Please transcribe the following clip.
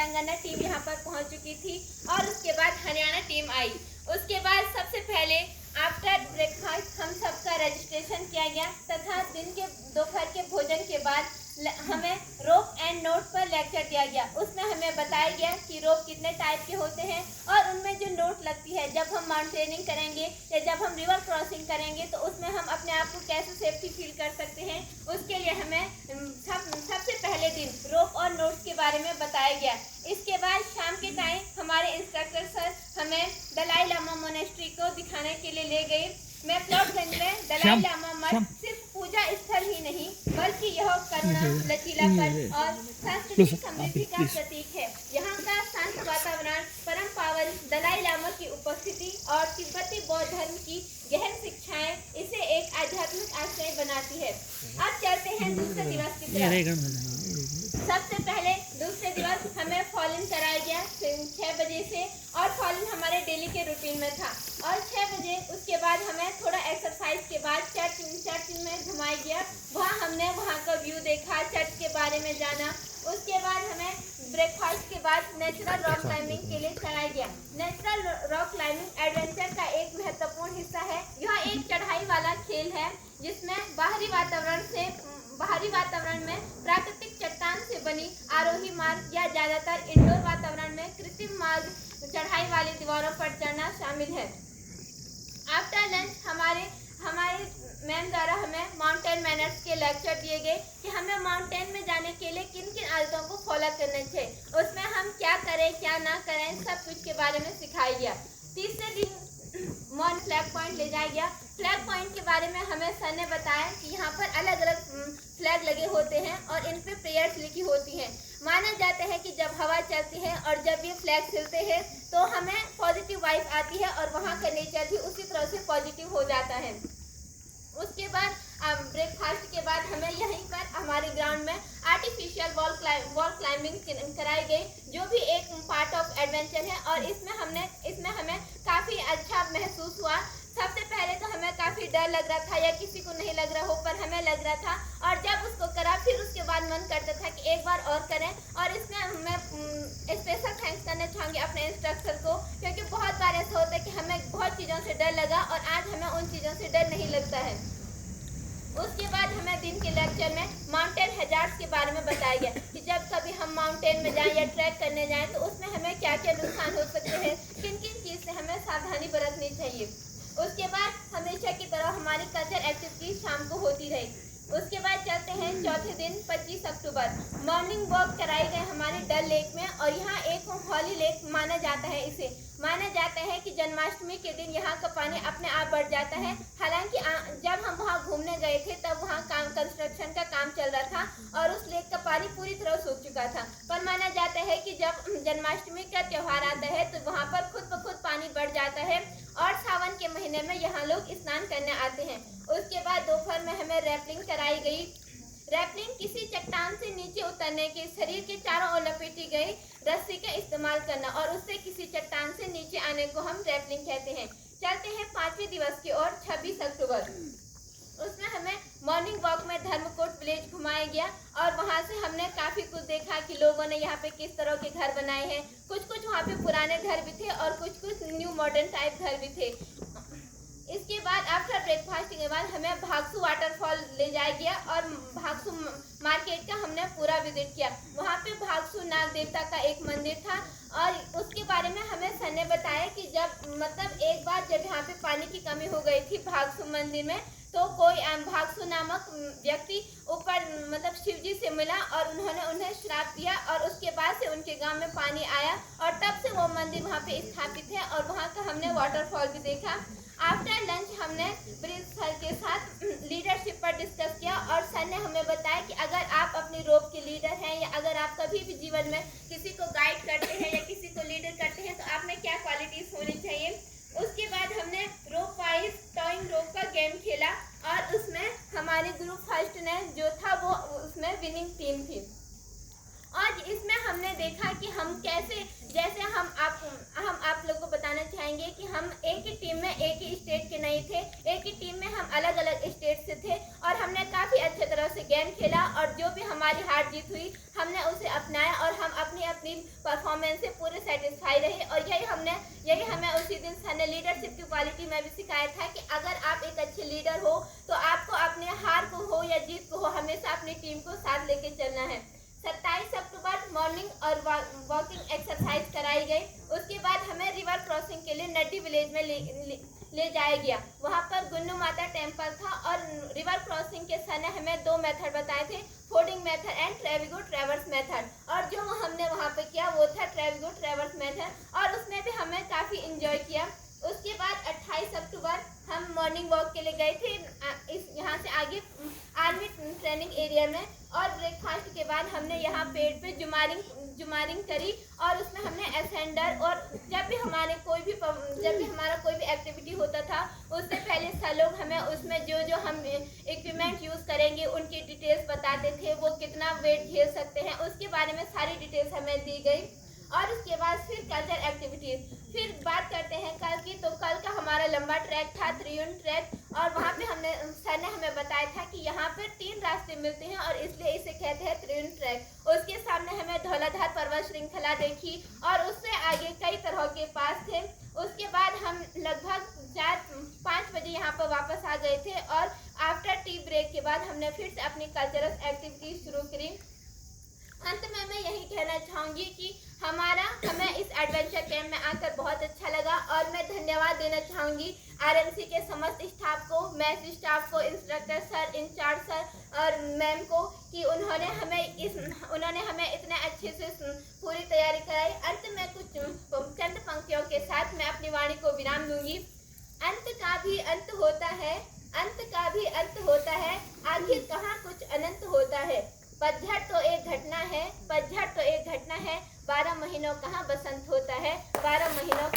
Telangana team यहाँ पर पहुँच चुकी थी और उसके बाद हरियाणा टीम आई। उसके बाद सबसे पहले आफ्टर ब्रेकफास्ट हम सबका रजिस्ट्रेशन किया गया तथा दिन के दोपहर के भोजन के बाद हमें रोप एंड नोट पर लेक्चर दिया गया। उसमें हमें बताया गया कि रोप कितने टाइप के होते हैं और उनमें जो नोट लगती है जब हम माउंटेनिंग करेंगे या जब हम रिवर क्रॉसिंग करेंगे तो उसमें हम अपने आप को कैसे सेफ्टी फील कर सकते हैं, उसके लिए हमें सबसे पहले दिन रोप और नोट्स के बारे में बताया गया। इसके बाद शाम के टाइम हमारे इंस्ट्रक्टर सर हमें दलाई लामा मोनेस्ट्री को दिखाने के लिए ले गए। मैक्लोडगंज में दलाई लामा मठ सिर्फ पूजा स्थल ही नहीं बल्कि यह करुणा, लचीलापन और सांस्कृतिक समृद्धि का प्रतीक है। यहाँ का शांत वातावरण, परम पावन दलाई लामा की उपस्थिति और तिब्बती बौद्ध धर्म की गहन शिक्षाएं इसे एक आध्यात्मिक आश्रय बनाती है। अब चलते हैं दूसरे दिवस की तरफ। सबसे पहले दूसरे दिवस हमें फॉलिंग कराया गया 6 बजे से और फॉलिंग हमारे डेली के रूटीन में था और 6 बजे उसके बाद हमें थोड़ा एक्सरसाइज के बाद चर्च में घुमाया गया। हमने वहाँ का व्यू देखा, चर्च के बारे में जाना। उसके बाद हमें ब्रेकफास्ट के बाद नेचुरल रॉक क्लाइंबिंग के लिए चलाया गया। नेचुरल रॉक क्लाइंबिंग एडवेंचर का एक महत्वपूर्ण हिस्सा है। यह एक चढ़ाई वाला खेल है जिसमें बाहरी वातावरण में प्राकृतिक चट्टान से बनी आरोही मार्ग या ज्यादातर इंडोर वातावरण में कृत्रिम मार्ग चढ़ाई वाली दीवारों पर चढ़ना शामिल है। आफ्टर लंच हमारे मैम द्वारा हमें माउंटेन मैनर्स के लेक्चर दिए गए कि हमें माउंटेन में जाने के लिए किन किन आदतों को फॉलो करना चाहिए, उसमें हम क्या करें क्या ना करें, सब कुछ के बारे में सिखाया गया। तीसरे दिन मॉर्न फ्लैग पॉइंट ले जाया गया। फ्लैग पॉइंट के बारे में हमें सर ने बताया कि यहाँ पर अलग अलग फ्लैग लगे होते हैं और इन पे प्रेयर्स लिखी होती हैं। माना जाता है कि जब हवा चलती है और जब ये फ्लैग खिलते हैं तो हमें पॉजिटिव वाइब आती है और वहाँ का नेचर भी उसी तरह से पॉजिटिव हो जाता है। उसके बाद ब्रेकफास्ट के बाद हमें यहीं पर हमारे ग्राउंड में आर्टिफिशियल वॉल क्लाइंबिंग कराई गई, जो भी एक पार्ट ऑफ एडवेंचर है और इसमें हमें काफ़ी अच्छा महसूस हुआ। सबसे पहले तो हमें काफ़ी डर लग रहा था या किसी को नहीं लग रहा हो, पर हमें लग रहा था और जब उसको करा फिर उसके बाद मन करता था कि एक बार और करें। और इसमें मैं स्पेशल थैंक्स करना चाहूँगी अपने इंस्ट्रक्टर को, क्योंकि बहुत बार ऐसा होता है कि हमें बहुत चीज़ों से डर लगा और आज हमें उन चीज़ों से डर नहीं लगता है। उसके बाद हमें दिन के लेक्चर में माउंटेन हैजार्ड्स के बारे में बताया गया कि जब कभी हम माउंटेन में जाएं या ट्रैक करने जाएं तो उसमें हमें क्या क्या नुकसान हो सकते हैं, किन किन चीज़ से हमें सावधानी बरतनी चाहिए। उसके बाद हमेशा की तरह हमारी कल्चर एक्टिविटी शाम को होती रही। उसके बाद चलते हैं चौथे दिन 25 अक्टूबर। मॉर्निंग वॉक कराई गए हमारे डल लेक में और यहाँ एक हॉली लेक माना जाता है। इसे माना जाता है कि जन्माष्टमी के दिन यहाँ का पानी अपने आप बढ़ जाता है। हालांकि जब हम वहाँ घूमने गए थे तब वहाँ कंस्ट्रक्शन का काम चल रहा था और उस लेक का पानी पूरी तरह सूख चुका था, पर माना जाता है कि जब जन्माष्टमी का त्यौहार आता है तो वहाँ पर खुद ब खुद पानी बढ़ जाता है और सावन के महीने में यहाँ लोग स्नान करने आते हैं। उसके बाद दोपहर में हमें रैपलिंग कराई गई। रैपलिंग किसी चट्टान से नीचे उतरने के शरीर के चारों ओर लपेटी गई रस्सी का इस्तेमाल करना और उससे किसी चट्टान से नीचे आने को हम रैपलिंग कहते हैं। चलते हैं 5वें दिवस की ओर 26 अक्टूबर। उसमें हमें मॉर्निंग वॉक में धर्मकोट विलेज घुमाया गया और वहाँ से हमने काफ़ी कुछ देखा कि लोगों ने यहाँ पे किस तरह के घर बनाए हैं। कुछ वहाँ पे पुराने घर भी थे और कुछ न्यू मॉडर्न टाइप घर भी थे। इसके बाद आफ्टर ब्रेकफास्ट के बाद हमें भागसू वाटरफॉल ले जाया गया और भागसू मार्केट का हमने पूरा विजिट किया। वहाँ पे भागसू नाग देवता का एक मंदिर था और उसके बारे में हमें सर ने बताया कि जब एक बार जब यहाँ पे पानी की कमी हो गई थी भागसू मंदिर में, तो कोई भागसू नामक व्यक्ति ऊपर शिव जी से मिला और उन्होंने उन्हें श्राप दिया और उसके बाद से उनके गांव में पानी आया और तब से वो मंदिर वहाँ पे स्थापित है और वहाँ का हमने वाटरफॉल भी देखा। आफ्टर लंच हमने ब्रिज सर के साथ लीडरशिप पर डिस्कस किया और सर ने हमें बताया कि अगर आप अपनी रोप के लीडर हैं या अगर आप कभी भी जीवन में किसी को गाइड करते हैं या किसी को लीडर करते हैं तो आप में क्या क्वालिटीज होनी चाहिए। उसके बाद हमने रोप वाइज टॉइंग रोप का गेम खेला और उसमें हमारे ग्रुप फर्स्ट ने जो था वो उसमें विनिंग टीम थी। और इसमें हमने देखा कि हम कैसे, जैसे हम आप लोगों को बताना चाहेंगे कि हम एक ही टीम में एक ही स्टेट के नहीं थे, एक ही टीम में हम अलग अलग स्टेट से थे और हमने काफ़ी अच्छे तरह से गेम खेला और जो भी हमारी हार जीत हुई हमने उसे अपनाया और हम अपनी अपनी परफॉर्मेंस से पूरे सेटिस्फाई रहे। और यही हमें उसी दिन सर ने लीडरशिप की क्वालिटी में भी सिखाया था कि अगर आप एक अच्छे लीडर हो तो आपको अपने हार को हो या जीत को हो हमेशा अपनी टीम को साथ लेके चलना है। 27 अक्टूबर मॉर्निंग और वॉकिंग एक्सरसाइज कराई गई। उसके बाद हमें रिवर क्रॉसिंग के लिए नड्डी विलेज में ले जाया गया। वहाँ पर गुन्नू माता टेम्पल था और रिवर क्रॉसिंग के सर ने हमें 2 मेथड बताए थे, फोर्डिंग मेथड एंड ट्रेविगो ट्रेवर्स मेथड। और जो हमने वहाँ पे किया वो था ट्रेविगो ट्रेवर्स मेथड और उसमें भी हमें काफ़ी इंजॉय किया। उसके बाद 28 अक्टूबर हम मॉर्निंग वॉक के लिए गए थे यहाँ से आगे आर्मी ट्रेनिंग एरिया में। और ब्रेकफास्ट के बाद हमने यहाँ पेड़ पे जुमारिंग करी और उसमें हमने असेंडर और जब भी हमारा कोई भी एक्टिविटी होता था उससे पहले सर लोग हमें उसमें जो हम इक्विपमेंट यूज़ करेंगे उनकी डिटेल्स बताते थे, वो कितना वेट झेल सकते हैं उसके बारे में सारी डिटेल्स हमें दी गई। और उसके बाद फिर कल्चर एक्टिविटीज़। फिर बात करते हैं कल की, तो कल का हमारा लंबा ट्रैक था त्रियुण ट्रैक और वहाँ पे सर ने हमें बताया था कि यहाँ पर 3 रास्ते मिलते हैं और इसलिए इसे कहते हैं त्रियुण ट्रैक। उसके सामने हमें धौलाधार पर्वत श्रृंखला देखी और उससे आगे कई तरह के पास थे। उसके बाद हम लगभग 4-5 बजे यहाँ पर वापस आ गए थे और आफ्टर टी ब्रेक के बाद हमने फिर से अपनी कल्चरल एक्टिविटी शुरू करी। अंत में मैं यही कहना चाहूँगी कि हमें इस एडवेंचर कैंप में आकर बहुत अच्छा लगा और मैं धन्यवाद देना चाहूँगी आरएमसी के समस्त स्टाफ को, मैथ स्टाफ को, इंस्ट्रक्टर सर, इंचार्ज सर और मैम को कि उन्होंने हमें इतने अच्छे से पूरी तैयारी कराई। अंत में कुछ चंद पंक्तियों के साथ मैं अपनी वाणी को विराम दूंगी। अंत का भी अंत होता है, अंत का भी अंत होता है, आखिर कहाँ कुछ अनंत होता है। पतझड़ तो एक घटना है, 12 महीनों कहाँ बसंत होता है, 12 महीनों